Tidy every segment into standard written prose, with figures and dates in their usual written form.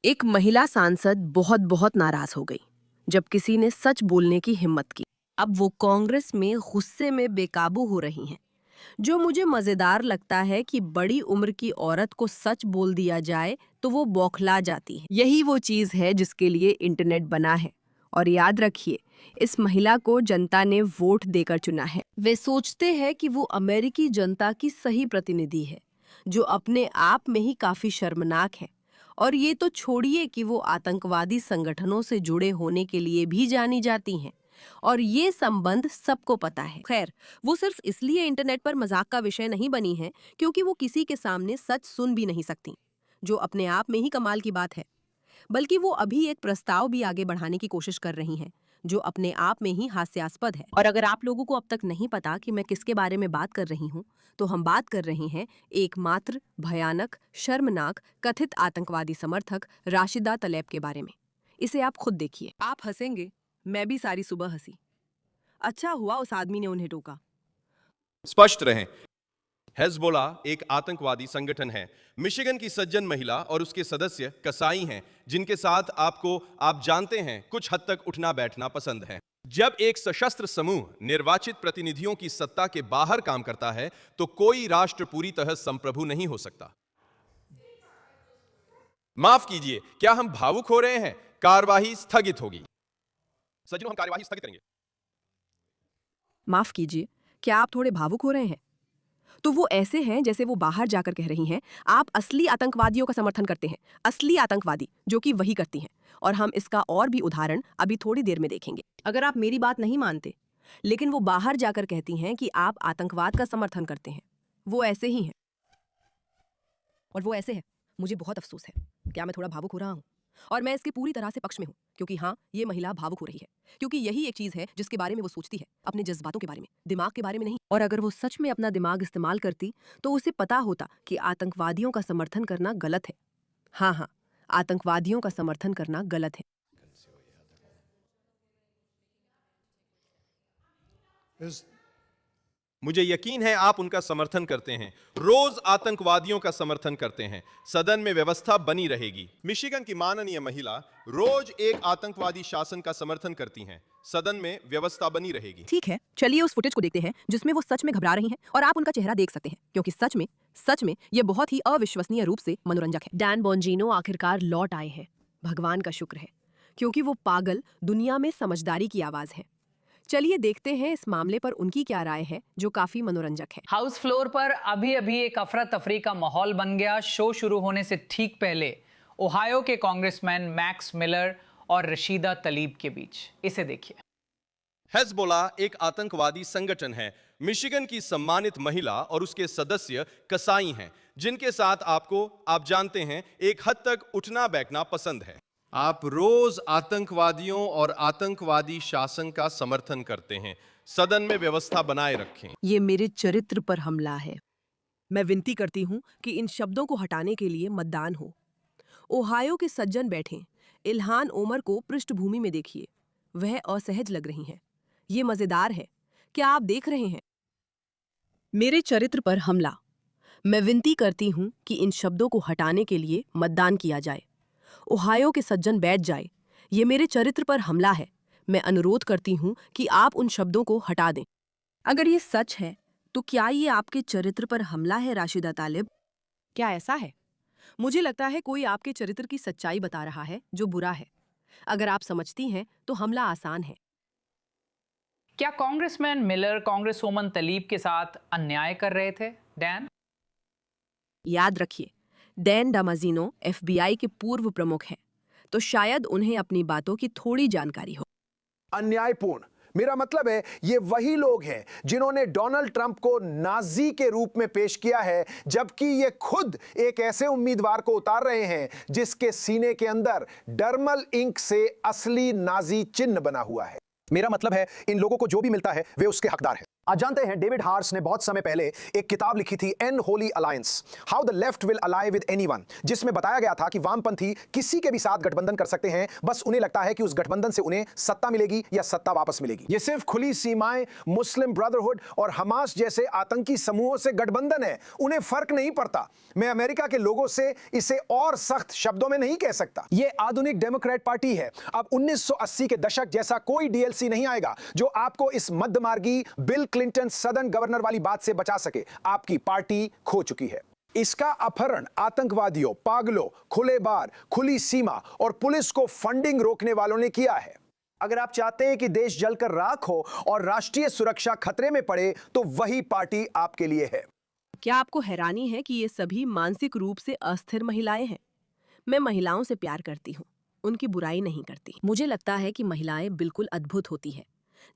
एक महिला सांसद बहुत बहुत नाराज हो गई जब किसी ने सच बोलने की हिम्मत की। अब वो कांग्रेस में गुस्से में बेकाबू हो रही हैं। जो मुझे मजेदार लगता है कि बड़ी उम्र की औरत को सच बोल दिया जाए तो वो बौखला जाती है। यही वो चीज है जिसके लिए इंटरनेट बना है। और याद रखिए, इस महिला को जनता ने वोट देकर चुना है। वे सोचते हैं कि वो अमेरिकी जनता की सही प्रतिनिधि है, जो अपने आप में ही काफी शर्मनाक है। और ये तो छोड़िए कि वो आतंकवादी संगठनों से जुड़े होने के लिए भी जानी जाती हैं। और ये संबंध सबको पता है। खैर, वो सिर्फ इसलिए इंटरनेट पर मजाक का विषय नहीं बनी है क्योंकि वो किसी के सामने सच सुन भी नहीं सकती, जो अपने आप में ही कमाल की बात है। बल्कि वो अभी एक प्रस्ताव भी आगे बढ़ाने की कोशिश कर रही हैं, जो अपने आप में ही हास्यास्पद है। और अगर आप लोगों को अब तक नहीं पता कि मैं किसके बारे में बात कर रही हूँ, तो हम बात कर रहे हैं एकमात्र भयानक, शर्मनाक, कथित आतंकवादी समर्थक राशिदा तलैब के बारे में। इसे आप खुद देखिए। आप हंसेंगे, मैं भी सारी सुबह हंसी। अच्छा हुआ उस आदमी ने उन्हें टोका। स्पष्ट रहें, हेजबोला एक आतंकवादी संगठन है। मिशिगन की सज्जन महिला और उसके सदस्य कसाई हैं, जिनके साथ आप जानते हैं, कुछ हद तक उठना बैठना पसंद है। जब एक सशस्त्र समूह निर्वाचित प्रतिनिधियों की सत्ता के बाहर काम करता है, तो कोई राष्ट्र पूरी तरह संप्रभु नहीं हो सकता। माफ कीजिए, क्या हम भावुक हो रहे हैं? कार्यवाही स्थगित होगी। सज्जनों, हम कार्यवाही स्थगित करेंगे। माफ कीजिए, क्या आप थोड़े भावुक हो रहे हैं? तो वो ऐसे हैं जैसे वो बाहर जाकर कह रही हैं, आप असली आतंकवादियों का समर्थन करते हैं। असली आतंकवादी जो कि वही करती हैं। और हम इसका और भी उदाहरण अभी थोड़ी देर में देखेंगे। अगर आप मेरी बात नहीं मानते, लेकिन वो बाहर जाकर कहती हैं कि आप आतंकवाद का समर्थन करते हैं, वो ऐसे ही हैं। और वो ऐसे है। मुझे बहुत अफसोस है। क्या मैं थोड़ा भावुक हो रहा हूँ? और मैं इसके पूरी तरह से पक्ष में हूँ, क्योंकि हाँ, ये महिला भावुक हो रही है, क्योंकि यही एक चीज है जिसके बारे में वो सोचती है, अपने जज्बातों के बारे में, दिमाग के बारे में नहीं। और अगर वो सच में अपना दिमाग इस्तेमाल करती तो उसे पता होता कि आतंकवादियों का समर्थन करना गलत है। हाँ हाँ, आतंकवादियों का समर्थन करना गलत है। मुझे यकीन है आप उनका समर्थन करते हैं। रोज आतंकवादियों का समर्थन करते हैं। सदन में व्यवस्था बनी रहेगी। मिशिगन की माननीय महिला रोज एक आतंकवादी शासन का समर्थन करती हैं। सदन में व्यवस्था बनी रहेगी। ठीक है, चलिए उस फुटेज को देखते हैं जिसमें वो सच में घबरा रही हैं और आप उनका चेहरा देख सकते हैं, क्योंकि सच में ये बहुत ही अविश्वसनीय रूप से मनोरंजक है। डैन बोंजीनो आखिरकार लौट आए हैं। भगवान का शुक्र है, क्योंकि वो पागल दुनिया में समझदारी की आवाज है। चलिए देखते हैं इस मामले पर उनकी क्या राय है, जो काफी मनोरंजक है। हाउस फ्लोर पर अभी अभी एक अफरा तफरी का माहौल बन गया। शो शुरू होने से ठीक पहले ओहायो के कांग्रेसमैन मैक्स मिलर और रशीदा तलीब के बीच। इसे देखिए। हेजबोला एक आतंकवादी संगठन है। मिशिगन की सम्मानित महिला और उसके सदस्य कसाई हैं, जिनके साथ आप जानते हैं, एक हद तक उठना बैठना पसंद है। आप रोज आतंकवादियों और आतंकवादी शासन का समर्थन करते हैं। सदन में व्यवस्था बनाए रखें। ये मेरे चरित्र पर हमला है। मैं विनती करती हूँ कि इन शब्दों को हटाने के लिए मतदान हो। ओहायो के सज्जन बैठे इल्हान ओमर को पृष्ठभूमि में देखिए। वह असहज लग रही हैं। ये मजेदार है। क्या आप देख रहे हैं? मेरे चरित्र पर हमला। मैं विनती करती हूँ कि इन शब्दों को हटाने के लिए मतदान किया जाए। ओहायो के सज्जन बैठ जाए। ये मेरे चरित्र पर हमला है। मैं अनुरोध करती हूँ कि आप उन शब्दों को हटा दें। अगर ये सच है, तो क्या ये आपके चरित्र पर हमला है, राशिदा तालिब? क्या ऐसा है? मुझे लगता है कोई आपके चरित्र की सच्चाई बता रहा है, जो बुरा है। अगर आप समझती हैं, तो हमला आसान है। क्या कांग्रेसमैन मिलर कांग्रेसवुमन तलीब के साथ अन्याय कर रहे थे, डैन? याद रखिए, डैन डामाजीनो FBI के पूर्व प्रमुख हैं, तो शायद उन्हें अपनी बातों की थोड़ी जानकारी हो। अन्यायपूर्ण, मेरा मतलब है ये वही लोग हैं जिन्होंने डोनाल्ड ट्रंप को नाजी के रूप में पेश किया है, जबकि ये खुद एक ऐसे उम्मीदवार को उतार रहे हैं जिसके सीने के अंदर डर्मल इंक से असली नाजी चिन्ह बना हुआ है। मेरा मतलब है इन लोगों को जो भी मिलता है वे उसके हकदार हैं। आज जानते हैं डेविड हार्स ने बहुत समय पहले एक किताब लिखी थी unholy alliance, how the left will ally with anyone, जिसमें बताया गया था कि वामपंथी किसी के भी साथ गठबंधन कर सकते हैं, बस उन्हें लगता है कि उस गठबंधन से उन्हें सत्ता मिलेगी या सत्ता वापस मिलेगी। ये सिर्फ खुली सीमाएं, मुस्लिम ब्रदरहुड और हमास जैसे आतंकी समूहों से गठबंधन है, उन्हें फर्क नहीं पड़ता। मैं अमेरिका के लोगों से इसे और सख्त शब्दों में नहीं कह सकता। यह आधुनिक डेमोक्रेट पार्टी है। अब 1980 के दशक जैसा कोई डीएलसी नहीं आएगा जो आपको इस मध्यमार्गी बिल क्लिंटन सदन गवर्नर वाली बात से बचा सके। आपकी पार्टी खो चुकी है। इसका अपहरण आतंकवादियों, पागलों, खुले बार, खुली सीमा और पुलिस को फंडिंग रोकने वालों ने किया है। अगर आप चाहते हैं कि देश जलकर राख हो और राष्ट्रीय सुरक्षा खतरे में पड़े, तो वही पार्टी आपके लिए है। क्या आपको हैरानी है कि ये सभी मानसिक रूप से अस्थिर महिलाएं हैं? मैं महिलाओं से प्यार करती हूँ, उनकी बुराई नहीं करती। मुझे लगता है कि महिलाएं बिल्कुल अद्भुत होती हैं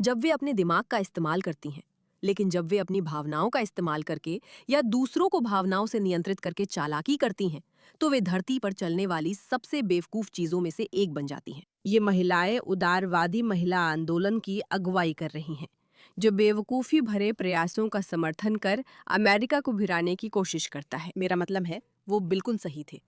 जब वे अपने दिमाग का इस्तेमाल करती हैं, लेकिन जब वे अपनी भावनाओं का इस्तेमाल करके या दूसरों को भावनाओं से नियंत्रित करके चालाकी करती हैं, तो वे धरती पर चलने वाली सबसे बेवकूफ चीजों में से एक बन जाती हैं। ये महिलाएं उदारवादी महिला आंदोलन की अगुवाई कर रही हैं, जो बेवकूफ़ी भरे प्रयासों का समर्थन कर अमेरिका को भिराने की कोशिश करता है। मेरा मतलब है, वो बिल्कुल सही थे।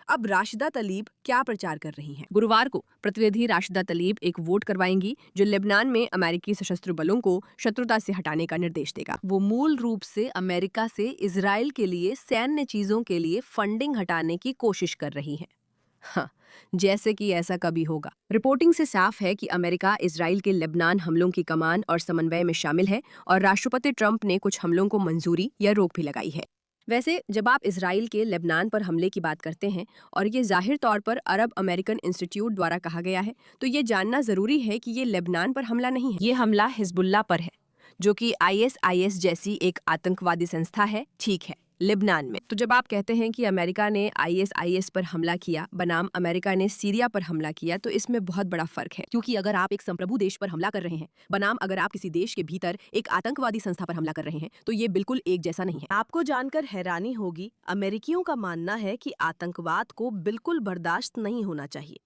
अब राशिदा तलीब क्या प्रचार कर रही हैं? गुरुवार को प्रतिनिधि राशिदा तलीब एक वोट करवाएंगी जो लेबनान में अमेरिकी सशस्त्र बलों को शत्रुता से हटाने का निर्देश देगा। वो मूल रूप से अमेरिका से इजराइल के लिए सैन्य चीजों के लिए फंडिंग हटाने की कोशिश कर रही हैं। हाँ, जैसे कि ऐसा कभी होगा। रिपोर्टिंग से साफ है कि अमेरिका इजराइल के लेबनान हमलों की कमान और समन्वय में शामिल है और राष्ट्रपति ट्रंप ने कुछ हमलों को मंजूरी या रोक भी लगाई है। वैसे जब आप इजराइल के लेबनान पर हमले की बात करते हैं और ये जाहिर तौर पर अरब अमेरिकन इंस्टीट्यूट द्वारा कहा गया है, तो ये जानना जरूरी है कि ये लेबनान पर हमला नहीं है। ये हमला हिजबुल्लाह पर है, जो कि ISIS जैसी एक आतंकवादी संस्था है, ठीक है, लेबनान में। तो जब आप कहते हैं कि अमेरिका ने ISIS पर हमला किया बनाम अमेरिका ने सीरिया पर हमला किया, तो इसमें बहुत बड़ा फर्क है। क्योंकि अगर आप एक संप्रभु देश पर हमला कर रहे हैं बनाम अगर आप किसी देश के भीतर एक आतंकवादी संस्था पर हमला कर रहे हैं, तो ये बिल्कुल एक जैसा नहीं है। आपको जानकर हैरानी होगी, अमेरिकियों का मानना है कि आतंकवाद को बिल्कुल बर्दाश्त नहीं होना चाहिए।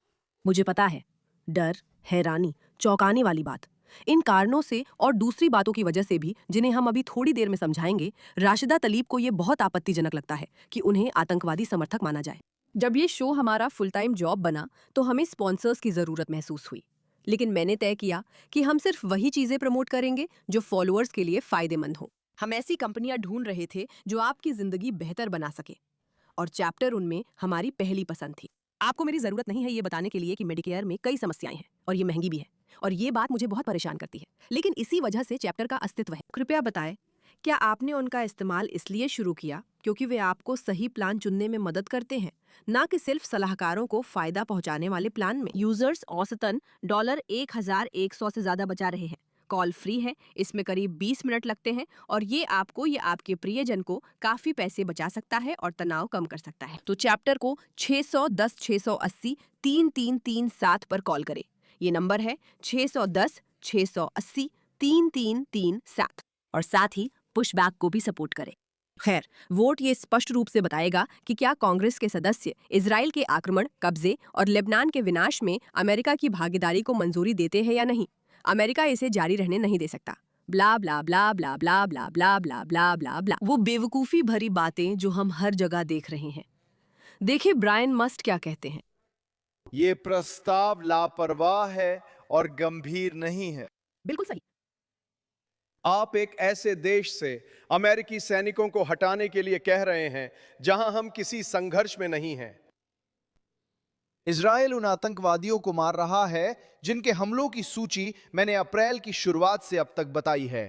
मुझे पता है, डर, हैरानी, चौंकाने वाली बात, इन कारणों से और दूसरी बातों की वजह से भी, जिन्हें हम अभी थोड़ी देर में समझाएंगे, राशिदा तलीब को ये बहुत आपत्तिजनक लगता है कि उन्हें आतंकवादी समर्थक माना जाए। जब ये शो हमारा फुल टाइम जॉब बना तो हमें स्पॉन्सर्स की जरूरत महसूस हुई, लेकिन मैंने तय किया कि हम सिर्फ वही चीजें प्रमोट करेंगे जो फॉलोअर्स के लिए फायदेमंद हो। हम ऐसी कंपनियां ढूंढ रहे थे जो आपकी जिंदगी बेहतर बना सके, और चैप्टर उनमें हमारी पहली पसंद थी। आपको मेरी जरूरत नहीं है ये बताने के लिए कि मेडिकेयर में कई समस्याएं हैं और ये महंगी भी है, और ये बात मुझे बहुत परेशान करती है, लेकिन इसी वजह से चैप्टर का अस्तित्व है। कृपया बताएं, क्या आपने उनका इस्तेमाल इसलिए शुरू किया क्योंकि वे आपको सही प्लान चुनने में मदद करते हैं, ना कि सिर्फ सलाहकारों को फायदा पहुंचाने वाले प्लान में? यूजर्स औसतन $1100 से ज्यादा बचा रहे हैं। कॉल फ्री है, इसमें करीब 20 मिनट लगते हैं, और ये आपको या आपके प्रियजन को काफी पैसे बचा सकता है और तनाव कम कर सकता है। तो चैप्टर को 610-680 3337 पर कॉल करें। ये नंबर है 610-680 3337, और साथ ही पुशबैक को भी सपोर्ट करें। खैर, वोट ये स्पष्ट रूप से बताएगा कि क्या कांग्रेस के सदस्य इजराइल के आक्रमण, कब्जे और लेबनान के विनाश में अमेरिका की भागीदारी को मंजूरी देते हैं या नहीं। अमेरिका इसे जारी रहने नहीं दे सकता। ब्ला ब्ला ब्ला ब्ला ब्ला ब्ला ब्ला ब्ला ब्ला ब्ला ब्ला, वो बेवकूफी भरी बातें जो हम हर जगह देख रहे हैं। देखिए ब्रायन मस्ट क्या कहते हैं। ये प्रस्ताव लापरवाह है और गंभीर नहीं है। बिल्कुल सही। आप एक ऐसे देश से अमेरिकी सैनिकों को हटाने के लिए कह रहे हैं जहां हम किसी संघर्ष में नहीं हैं। इजराइल उन आतंकवादियों को मार रहा है जिनके हमलों की सूची मैंने अप्रैल की शुरुआत से अब तक बताई है।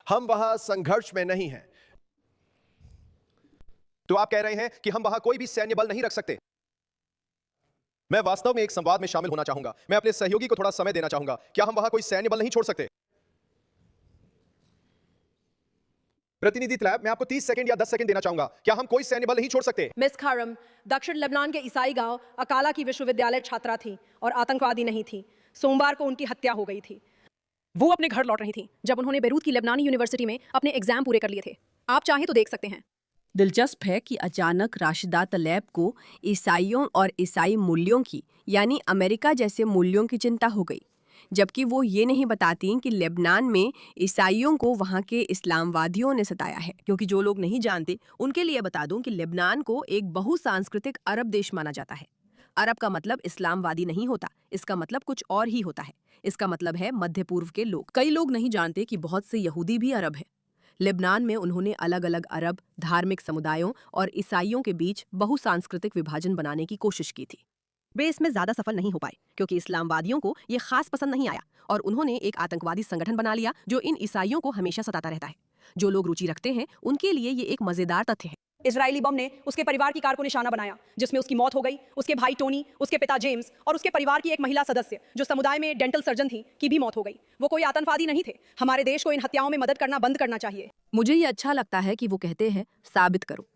हम वहां संघर्ष में नहीं हैं। तो आप कह रहे हैं कि हम वहां कोई भी सैन्य बल नहीं रख सकते। मैं वास्तव में एक संवाद में शामिल होना चाहूंगा। मैं अपने सहयोगी को थोड़ा समय देना चाहूंगा। क्या हम वहां कोई सैन्य बल नहीं छोड़ सकते? प्रतिनिधि तलैब, मैं आपको 30 सेकंड या 10 सेकंड देना चाहूंगा। क्या हम कोई सैन्य बल नहीं छोड़ सकते? मिस खारम दक्षिण लेबनान के ईसाई गांव अकाला की विश्वविद्यालय छात्रा थी और आतंकवादी नहीं थी। सोमवार को उनकी हत्या हो गई थी। वो अपने घर लौट रही थी जब उन्होंने बेरूत की लेबनानी यूनिवर्सिटी में अपने एग्जाम पूरे कर लिए थे। आप चाहें तो देख सकते हैं। दिलचस्प है कि अचानक राशिदा तलैब को ईसाइयों और ईसाई मूल्यों की, यानी अमेरिका जैसे मूल्यों की चिंता हो गई, जबकि वो ये नहीं बताती कि लेबनान में ईसाइयों को वहाँ के इस्लामवादियों ने सताया है। क्योंकि जो लोग नहीं जानते उनके लिए बता दूं कि लेबनान को एक बहुसांस्कृतिक अरब देश माना जाता है। अरब का मतलब इस्लामवादी नहीं होता, इसका मतलब कुछ और ही होता है। इसका मतलब है मध्य पूर्व के लोग। कई लोग नहीं जानते कि बहुत से यहूदी भी अरब हैं। लेबनान में उन्होंने अलग अलग अरब धार्मिक समुदायों और ईसाइयों के बीच बहुसांस्कृतिक विभाजन बनाने की कोशिश की थी। वे इसमें ज्यादा सफल नहीं हो पाए क्योंकि इस्लामवादियों को ये खास पसंद नहीं आया और उन्होंने एक आतंकवादी संगठन बना लिया जो इन ईसाइयों को हमेशा सताता रहता है। जो लोग रुचि रखते हैं उनके लिए ये एक मजेदार तथ्य है। इजरायली बम ने उसके परिवार की कार को निशाना बनाया, जिसमें उसकी मौत हो गई, उसके भाई टोनी, उसके पिता जेम्स और उसके परिवार की एक महिला सदस्य जो समुदाय में डेंटल सर्जन थी की भी मौत हो गई। वो कोई आतंकवादी नहीं थे। हमारे देश को इन हत्याओं में मदद करना बंद करना चाहिए। मुझे ये अच्छा लगता है कि वो कहते हैं साबित करो।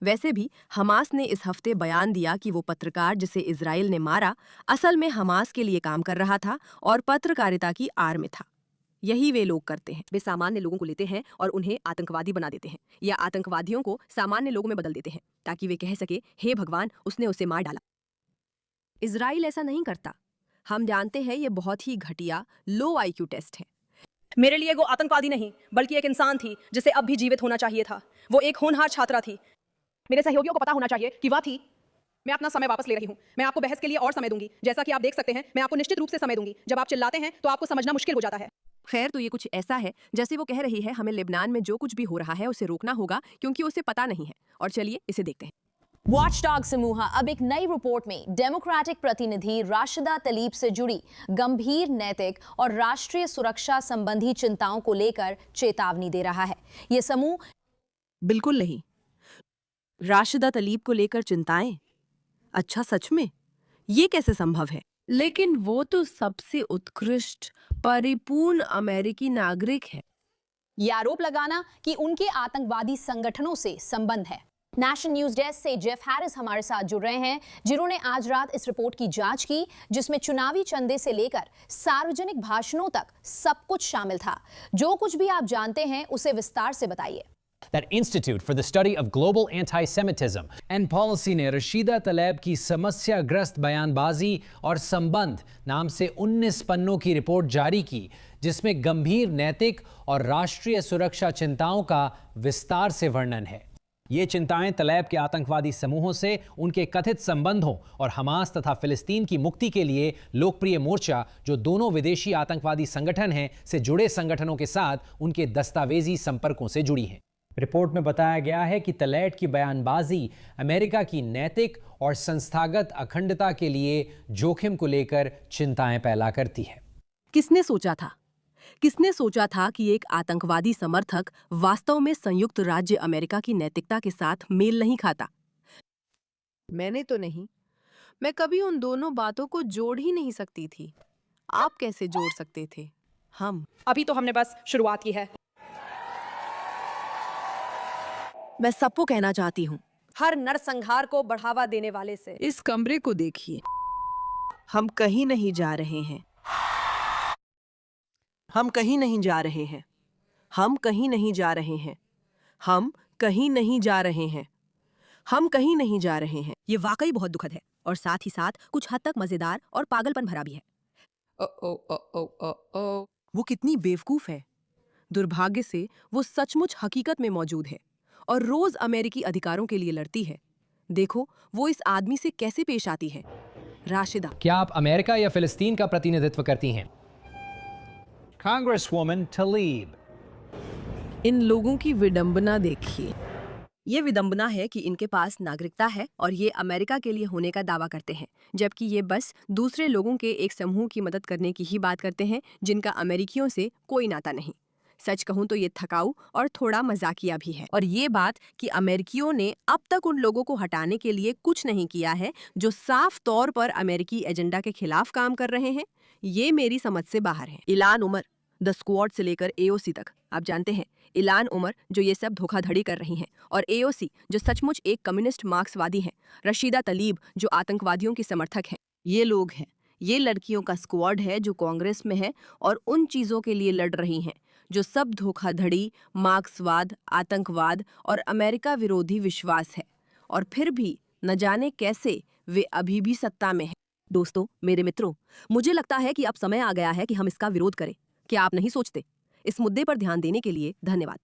वैसे भी हमास ने इस हफ्ते बयान दिया कि वो पत्रकार जिसे इजराइल ने मारा असल में हमास के लिए काम कर रहा था और पत्रकारिता की आड़ में था। यही वे लोग करते हैं। वे सामान्य लोगों को लेते हैं और उन्हें आतंकवादी बना देते हैं या आतंकवादियों को सामान्य लोगों में बदल देते हैं ताकि वे कह सके हे भगवान उसने उसे मार डाला। इजराइल ऐसा नहीं करता। हम जानते हैं ये बहुत ही घटिया लो IQ टेस्ट है। मेरे लिए वो आतंकवादी नहीं बल्कि एक इंसान थी जिसे अब भी जीवित होना चाहिए था। वो एक होनहार छात्रा थी। मेरे सहयोगियों को पता होना चाहिए कि वह थी। मैं अपना समय वापस ले रही हूँ। मैं आपको बहस के लिए और समय दूंगी। जैसा कि आप देख सकते हैं मैं आपको निश्चित रूप से समय दूंगी। जब आप चिल्लाते हैं तो आपको समझना मुश्किल हो जाता है। खैर तो ये कुछ ऐसा है जैसे वो कह रही है हमें लेबनान में जो कुछ भी हो रहा है उसे रोकना होगा क्योंकि उसे पता नहीं है। और चलिए इसे देखते हैं। वॉचडॉग समूह अब एक नई रिपोर्ट में डेमोक्रेटिक प्रतिनिधि राशिदा तलीब से जुड़ी गंभीर नैतिक और राष्ट्रीय सुरक्षा संबंधी चिंताओं को लेकर चेतावनी दे रहा है। ये समूह बिल्कुल नहीं। राशिदा तलीब को लेकर चिंताएं? अच्छा सच में? ये कैसे संभव है? लेकिन वो तो सबसे उत्कृष्ट परिपूर्ण अमेरिकी नागरिक है। ये आरोप लगाना कि उनके आतंकवादी संगठनों से संबंध है। नेशनल न्यूज डेस्क से जेफ हैरिस हमारे साथ जुड़ रहे हैं, जिन्होंने आज रात इस रिपोर्ट की जांच की जिसमें चुनावी चंदे से लेकर सार्वजनिक भाषणों तक सब कुछ शामिल था। जो कुछ भी आप जानते हैं उसे विस्तार से बताइए। That Institute for the Study of Global Anti-Semitism and Policy ने रशीदा तलैब की समस्याग्रस्त बयानबाजी और संबंध नाम से 19 पन्नों की रिपोर्ट जारी की, जिसमें गंभीर नैतिक और राष्ट्रीय सुरक्षा चिंताओं का विस्तार से वर्णन है। ये चिंताएं तलैब के आतंकवादी समूहों से, उनके कथित संबंधों और हमास तथा फिलिस्तीन की मुक्ति के लिए लोकप्रिय मोर्चा, जो दोनों विदेशी आतंकवादी संगठन हैं, से जुड़े संगठनों के साथ उनके दस्तावेजी संपर्कों से जुड़ी हैं। रिपोर्ट में बताया गया है कि तलैब की बयानबाजी अमेरिका की नैतिक और संस्थागत अखंडता के लिए जोखिम को लेकर चिंताएं पैदा करती है। किसने सोचा था? किसने सोचा था कि एक आतंकवादी समर्थक वास्तव में संयुक्त राज्य अमेरिका की नैतिकता के साथ मेल नहीं खाता? मैंने तो नहीं। मैं कभी उन दोनों बातों को जोड़ ही नहीं सकती थी। आप कैसे जोड़ सकते थे? हम अभी तो हमने बस शुरुआत की है। मैं सबको कहना चाहती हूँ, हर नरसंहार को बढ़ावा देने वाले से इस कमरे को देखिए। हम कहीं नहीं जा रहे हैं। हम कहीं नहीं जा रहे हैं। हम कहीं नहीं जा रहे हैं। हम कहीं नहीं जा रहे हैं। हम कहीं नहीं जा रहे हैं। ये वाकई बहुत दुखद है और साथ ही साथ कुछ हद तक मजेदार और पागलपन भरा भी है। वो कितनी बेवकूफ है। दुर्भाग्य से वो सचमुच हकीकत में मौजूद है और रोज अमेरिकी अधिकारों के लिए लड़ती है। देखो वो इस आदमी से कैसे पेश आती है। राशिदा, क्या आप अमेरिका या फिलिस्तीन का प्रतिनिधित्व करती हैं? कांग्रेसवुमन तलीब, इन लोगों की विडंबना देखिए। ये विडंबना है कि इनके पास नागरिकता है और ये अमेरिका के लिए होने का दावा करते हैं, जबकि ये बस दूसरे लोगों के एक समूह की मदद करने की ही बात करते हैं जिनका अमेरिकियों से कोई नाता नहीं। सच कहूं तो ये थकाऊ और थोड़ा मजाकिया भी है। और ये बात कि अमेरिकियों ने अब तक उन लोगों को हटाने के लिए कुछ नहीं किया है जो साफ तौर पर अमेरिकी एजेंडा के खिलाफ काम कर रहे हैं, ये मेरी समझ से बाहर है। इलान उमर, द स्क्वाड से लेकर AOC तक, आप जानते हैं इलान उमर जो ये सब धोखाधड़ी कर रही हैं, और AOC जो सचमुच एक कम्युनिस्ट मार्क्सवादी हैं, रशीदा तलीब जो आतंकवादियों की समर्थक हैं। ये लोग हैं, ये लड़कियों का स्क्वाड है जो कांग्रेस में है और उन चीज़ों के लिए लड़ रही हैं जो सब धोखाधड़ी, मार्क्सवाद, आतंकवाद और अमेरिका विरोधी विश्वास है। और फिर भी न जाने कैसे वे अभी भी सत्ता में हैं। दोस्तों, मेरे मित्रों, मुझे लगता है कि अब समय आ गया है कि हम इसका विरोध करें। क्या आप नहीं सोचते? इस मुद्दे पर ध्यान देने के लिए धन्यवाद।